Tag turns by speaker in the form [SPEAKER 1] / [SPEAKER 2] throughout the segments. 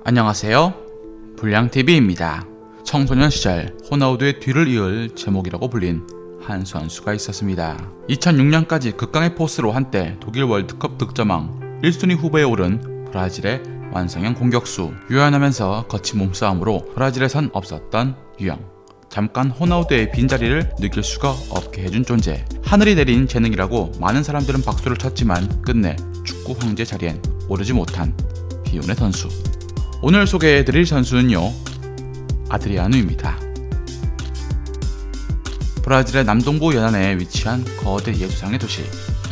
[SPEAKER 1] 안녕하세요, 불량TV입니다. 청소년 시절 호나우두의 뒤를 이을 제목이라고 불린 한 선수가 있었습니다. 2006년까지 극강의 포스로 한때 독일 월드컵 득점왕 1순위 후보에 오른 브라질의 완성형 공격수, 유연하면서 거친 몸싸움으로 브라질에선 없었던 유형, 잠깐 호나우두의 빈자리를 느낄 수가 없게 해준 존재, 하늘이 내린 재능이라고 많은 사람들은 박수를 쳤지만 끝내 축구 황제 자리엔 오르지 못한 비운의 선수. 오늘 소개해드릴 선수는요, 아드리아누입니다. 브라질의 남동부 연안에 위치한 거대 예수상의 도시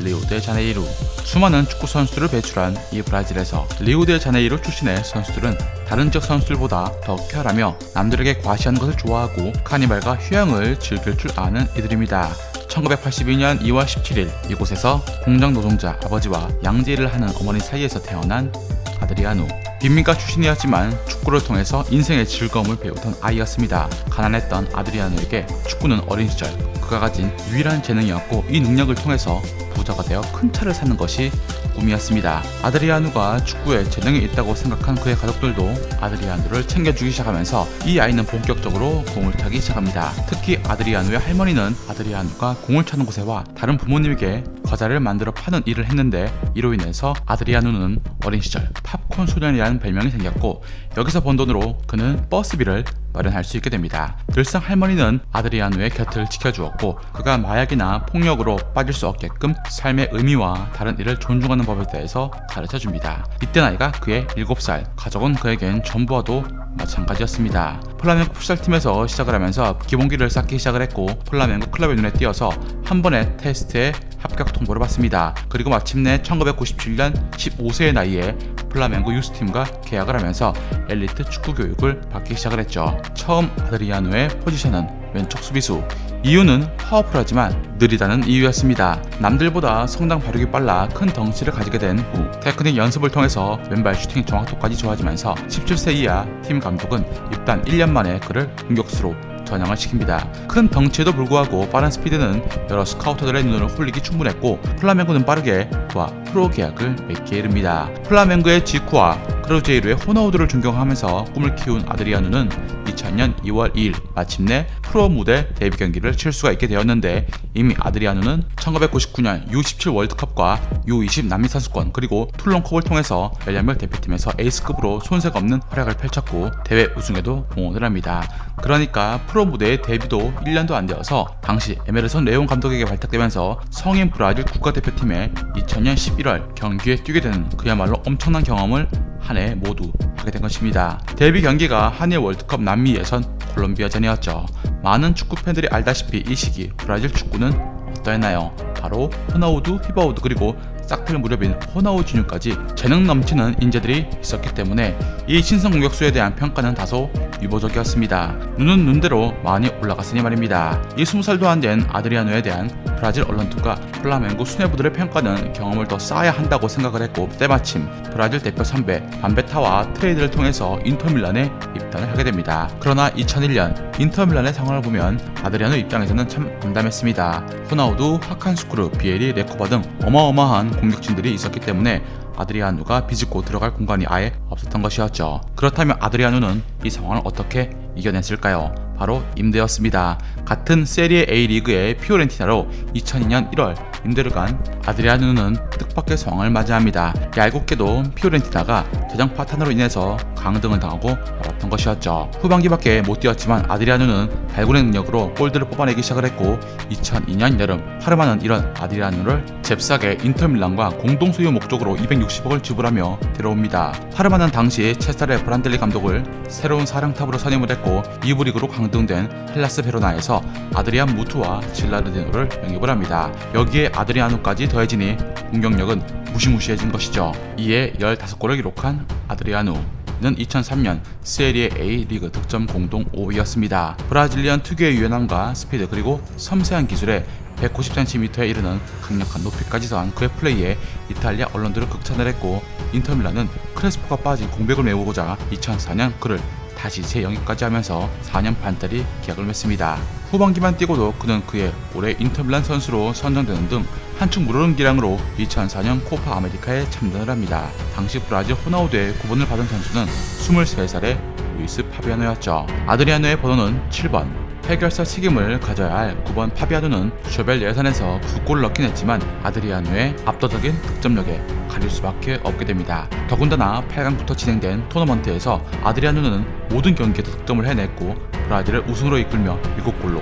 [SPEAKER 1] 리우데자네이루. 수많은 축구 선수들을 배출한 이 브라질에서 리우데자네이루 출신의 선수들은 다른 지역 선수들보다 더 쾌활하며 남들에게 과시하는 것을 좋아하고 카니발과 휴양을 즐길 줄 아는 이들입니다. 1982년 2월 17일 이곳에서 공장 노동자 아버지와 양제일을 하는 어머니 사이에서 태어난 아드리아누. 빈민가 출신이었지만 축구를 통해서 인생의 즐거움을 배우던 아이였습니다. 가난했던 아드리아누에게 축구는 어린 시절 그가 가진 유일한 재능이었고, 이 능력을 통해서 부자가 되어 큰 차를 사는 것이 꿈이었습니다. 아드리아누가 축구에 재능이 있다고 생각한 그의 가족들도 아드리아누를 챙겨주기 시작하면서 이 아이는 본격적으로 공을 차기 시작합니다. 특히 아드리아누의 할머니는 아드리아누가 공을 차는 곳에 와 다른 부모님에게 과자를 만들어 파는 일을 했는데, 이로 인해서 아드리아누는 어린 시절 팝콘 소년이라는 별명이 생겼고, 여기서 번 돈으로 그는 버스비를 마련할 수 있게 됩니다. 늘상 할머니는 아드리아누의 곁을 지켜주었고, 그가 마약이나 폭력으로 빠질 수 없게끔 삶의 의미와 다른 일을 존중하는 법에 대해서 가르쳐줍니다. 이때 나이가 그의 7살, 가족은 그에겐 전부와도 마찬가지였습니다. 플라멩고 풋살팀에서 시작을 하면서 기본기를 쌓기 시작을 했고, 플라멩고 클럽의 눈에 띄어서 한 번의 테스트에 합격 통보를 받습니다. 그리고 마침내 1997년 15세의 나이에 플라멩고 유스팀과 계약을 하면서 엘리트 축구 교육을 받기 시작을 했죠. 처음 아드리아누의 포지션은 왼쪽 수비수. 이유는 파워풀하지만 느리다는 이유였습니다. 남들보다 성장 발육이 빨라 큰 덩치를 가지게 된 후 테크닉 연습을 통해서 왼발 슈팅 정확도까지 좋아지면서 17세 이하 팀 감독은 입단 1년 만에 그를 공격수로 전향을 시킵니다. 큰 덩치에도 불구하고 빠른 스피드는 여러 스카우터들의 눈을 홀리기 충분했고, 플라멩고는 빠르게 그와 프로 계약을 맺기에 이릅니다. 플라멩고의 지쿠와 크루제이루의 호나우두를 존경하면서 꿈을 키운 아드리아누는 2000년 2월 2일 마침내 프로 무대 데뷔 경기를 칠 수가 있게 되었는데, 이미 아드리아누는 1999년 U17 월드컵과 U20 남미 선수권 그리고 툴론컵을 통해서 멜량별 대표팀에서 에이스급으로 손색 없는 활약을 펼쳤고, 대회 우승에도 공헌을 합니다. 그러니까 프로 무대의 데뷔도 1년도 안 되어서 당시 에메르손 레온 감독에게 발탁되면서 성인 브라질 국가대표팀에 2000년 11월 경기에 뛰게 되는 그야말로 엄청난 경험을 한 해 모두 하게 된 것입니다. 데뷔 경기가 한일 월드컵 남미 예선 콜롬비아전이었죠. 많은 축구 팬들이 알다시피 이 시기 브라질 축구는 어떠했나요? 바로 호나우두, 히바우두 그리고 싹틀 무렵인 호나우 주니어까지 재능 넘치는 인재들이 있었기 때문에 이 신성 공격수에 대한 평가는 다소 유보적이었습니다. 눈은 눈대로 많이 올라갔으니 말입니다. 이 20살도 안 된 아드리아누에 대한 브라질 언론들과 플라멩고 수뇌부들의 평가는 경험을 더 쌓아야 한다고 생각을 했고, 때마침 브라질 대표 선배 반베타와 트레이드를 통해서 인터밀란에 입단을 하게 됩니다. 그러나 2001년 인터밀란의 상황을 보면 아드리아누 입장에서는 참 암담했습니다. 호나우두, 하칸스쿠르, 비에리, 레코바 등 어마어마한 공격진들이 있었기 때문에 아드리아누가 비집고 들어갈 공간이 아예 없었던 것이었죠. 그렇다면 아드리아누는 이 상황을 어떻게 이겨냈을까요? 바로 임대였습니다. 같은 세리에 A 리그의 피오렌티나로 2002년 1월 임대를 간 아드리아누는 뜻밖의 상황을 맞이합니다. 얄궂게도 피오렌티나가 재정 파탄으로 인해서 강등을 당하고 말았던 것이었죠. 후반기밖에 못 뛰었지만 아드리아누는 발군의 능력으로 골들을 뽑아내기 시작을 했고, 2002년 여름 파르마는 이런 아드리아누를 잽싸게 인터밀란과 공동 소유 목적으로 260억을 지불하며 데려옵니다. 파르마는 당시 체사레 브란델리 감독을 새로운 사령탑으로 선임을 했고, 2부 리그로 강등된 헬라스 베로나에서 아드리안 무투와 질라르디노를 영입을 합니다. 여기에 아드리아누까지 더해지니 공격력은 무시무시해진 것이죠. 이에 15골을 기록한 아드리아누. 는 2003년 세리에 A 리그 득점 공동 5위였습니다. 브라질리언 특유의 유연함과 스피드 그리고 섬세한 기술에 190cm에 이르는 강력한 높이까지 더한 그의 플레이에 이탈리아 언론들은 극찬을 했고, 인터밀란은 크레스포가 빠진 공백을 메우고자 2004년 그를 다시 재영입까지 하면서 4년 반짜리 계약을 맺습니다. 후반기만 뛰고도 그는 그의 올해 인터밀란 선수로 선정되는 등 한층 무르른 기량으로 2004년 코파 아메리카에 참전을 합니다. 당시 브라질 호나우두의 구본을 받은 선수는 23살의 루이스 파비아노였죠. 아드리아노의 번호는 7번. 해결사 책임을 가져야 할 9번 파비아노는 쇼벨 예선에서 2골을 넣긴 했지만 아드리아노의 압도적인 득점력에 가릴 수밖에 없게 됩니다. 더군다나 8강부터 진행된 토너먼트에서 아드리아노는 모든 경기에서 득점을 해냈고 브라질을 우승으로 이끌며 7골로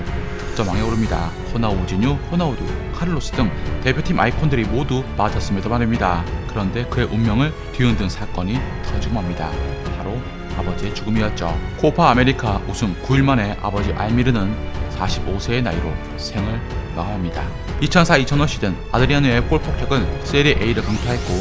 [SPEAKER 1] 득점왕에 오릅니다. 호나우지뉴, 호나우두, 카를로스 등 대표팀 아이콘들이 모두 맞았음에도 말입니다. 그런데 그의 운명을 뒤흔든 사건이 터지고 맙니다. 바로 아버지의 죽음이었죠. 코파 아메리카 우승 9일 만에 아버지 알미르는 45세의 나이로 생을 마감합니다. 2004-2005 시즌 아드리아노의 골 폭격은 세리에 A를 강타했고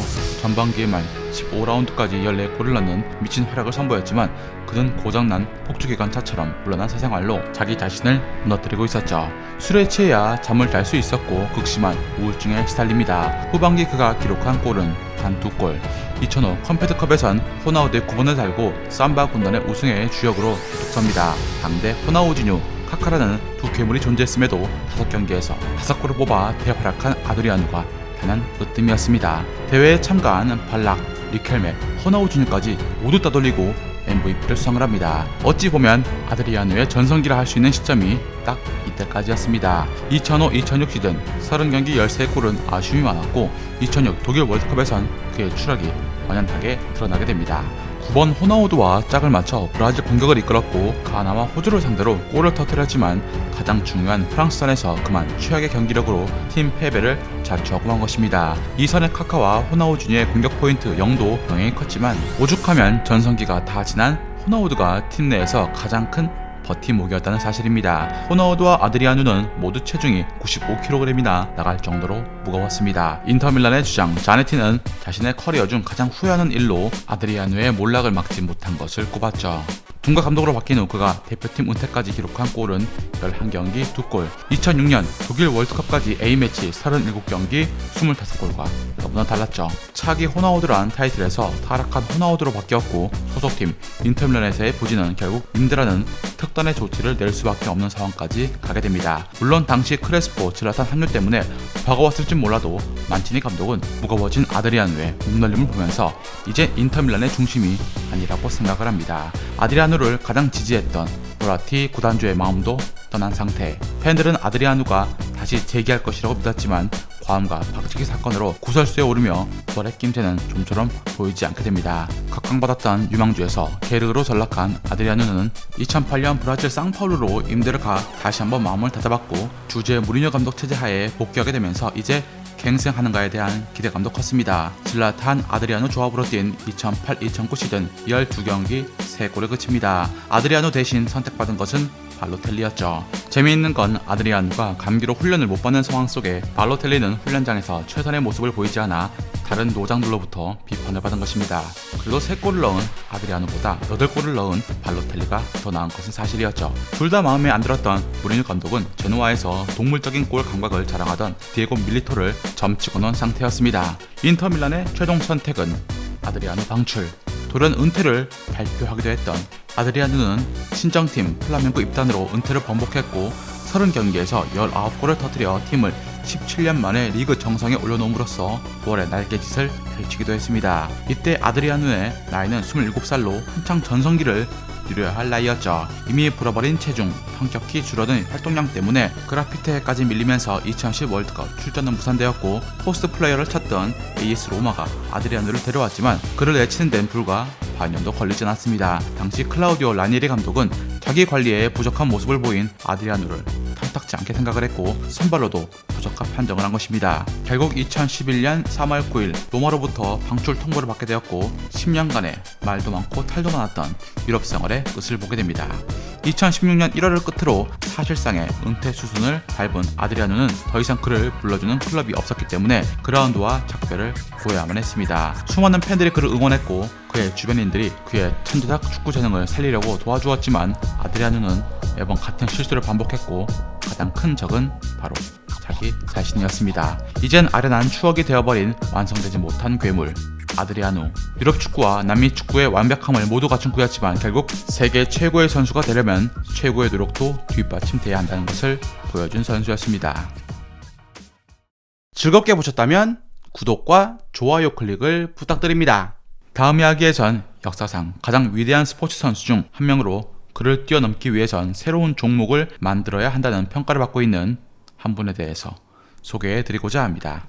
[SPEAKER 1] 전반기의 말 15라운드까지 14골을 넣는 미친 활약을 선보였지만 그는 고장난 폭주기관차처럼 물러난 사생활로 자기 자신을 무너뜨리고 있었죠. 술에 취해야 잠을 잘 수 있었고 극심한 우울증에 시달립니다. 후반기 그가 기록한 골은 단 2골. 2005 컴패드컵에선 호나우드의 9번을 달고 삼바 군단의 우승의 주역으로 득섭니다. 당대 호나우지뉴, 카카라는 두 괴물이 존재했음에도 5경기에서 5골을 뽑아 대활약한 아드리아노가 단연 으뜸이었습니다. 대회에 참가한 발락, 리켈메, 호나우지뉴까지 모두 따돌리고 MVP를 수상을 합니다. 어찌 보면 아드리아노의 전성기라 할 수 있는 시점이 딱 이때까지였습니다. 2005-2006 시즌 30경기 13골은 아쉬움이 많았고 2006 독일 월드컵에선 그의 추락이 완연하게 드러나게 됩니다. 9번 호나우두와 짝을 맞춰 브라질 공격을 이끌었고 가나와 호주를 상대로 골을 터뜨렸지만 가장 중요한 프랑스전에서 그만 최악의 경기력으로 팀 패배를 자초하고 만 것입니다. 이선의 카카와 호나우지뉴의 공격 포인트 0도 영향이 컸지만 오죽하면 전성기가 다 지난 호나우두가 팀 내에서 가장 큰 버팀목이었다는 사실입니다. 호나우두와 아드리아노는 모두 체중이 95kg이나 나갈 정도로 무거웠습니다. 인터밀란의 주장 자네티는 자신의 커리어 중 가장 후회하는 일로 아드리아노의 몰락을 막지 못한 것을 꼽았죠. 둔가 감독으로 바뀐 후 그가 대표팀 은퇴까지 기록한 골은 11경기 2골, 2006년 독일 월드컵까지 A매치 37경기 25골과 너무나 달랐죠. 차기 호나우두란 타이틀에서 타락한 호나우두로 바뀌었고 소속팀 인터밀란에서의 부진은 결국 임드라는 특단의 조치를 낼 수밖에 없는 상황까지 가게 됩니다. 물론 당시 크레스포, 질라탄 합류 때문에 버거웠을진 몰라도 만치니 감독은 무거워진 아드리아노의 몸놀림을 보면서 이제 인터밀란의 중심이 아니라고 생각을 합니다. 아드리아노를 가장 지지했던 모라티 구단주의 마음도 떠난 상태. 팬들은 아드리아노가 다시 재기할 것이라고 믿었지만 과음과 박치기 사건으로 구설수에 오르며 부활의 낌새는 좀처럼 보이지 않게 됩니다. 각광받았던 유망주에서 게르로 전락한 아드리아노는 2008년 브라질 상파울루로 임대를 가 다시 한번 마음을 다잡았고 주제 무리뉴 감독 체제 하에 복귀하게 되면서 이제 갱생하는가에 대한 기대감도 컸습니다. 질라탄 아드리아노 조합으로 뛴 2008-2009 시즌 12경기 3골에 그칩니다. 아드리아노 대신 선택받은 것은 발로텔리였죠. 재미있는 건 아드리아노가 감기로 훈련을 못 받는 상황 속에 발로텔리는 훈련장에서 최선의 모습을 보이지 않아 다른 노장들로부터 비판을 받은 것입니다. 그리고 3골을 넣은 아드리아노보다 8골을 넣은 발로텔리가 더 나은 것은 사실이었죠. 둘 다 마음에 안 들었던 무리뉴 감독은 제노아에서 동물적인 골 감각을 자랑하던 디에고 밀리토를 점치고 놓은 상태였습니다. 인터밀란의 최종 선택은 아드리아노 방출. 돌연 은퇴를 발표하기도 했던 아드리아노는 친정팀 플라멩고 입단으로 은퇴를 번복했고 30경기에서 19골을 터뜨려 팀을 17년 만에 리그 정상에 올려놓음으로써 9월의 날개짓을 펼치기도 했습니다. 이때 아드리아노의 나이는 27살로 한창 전성기를 누려야 할 나이였죠. 이미 불어버린 체중, 성격히 줄어든 활동량 때문에 그라피테까지 밀리면서 2010 월드컵 출전은 무산되었고 포스트 플레이어를 찾던 AS 로마가 아드리아노를 데려왔지만 그를 내치는 데는 불과 반년도 걸리지 않았습니다. 당시 클라우디오 라니에리 감독은 자기 관리에 부족한 모습을 보인 아드리아노를 탐탁지 않게 생각을 했고 선발로도 부적합 판정을 한 것입니다. 결국 2011년 3월 9일 로마로부터 방출 통보를 받게 되었고 10년간의 말도 많고 탈도 많았던 유럽 생활의 끝을 보게 됩니다. 2016년 1월을 끝으로 사실상의 은퇴 수순을 밟은 아드리아노는 더 이상 그를 불러주는 클럽이 없었기 때문에 그라운드와 작별을 구해야만 했습니다. 수많은 팬들이 그를 응원했고 그의 주변인들이 그의 천재적 축구 재능을 살리려고 도와주었지만 아드리아노는 매번 같은 실수를 반복했고 가장 큰 적은 바로 자기 자신이었습니다. 이젠 아련한 추억이 되어버린 완성되지 못한 괴물 아드리아노. 유럽 축구와 남미 축구의 완벽함을 모두 갖춘 그였지만 결국 세계 최고의 선수가 되려면 최고의 노력도 뒷받침돼야 한다는 것을 보여준 선수였습니다. 즐겁게 보셨다면 구독과 좋아요 클릭을 부탁드립니다. 다음 이야기에선 역사상 가장 위대한 스포츠 선수 중 한 명으로 그를 뛰어넘기 위해선 새로운 종목을 만들어야 한다는 평가를 받고 있는 한 분에 대해서 소개해 드리고자 합니다.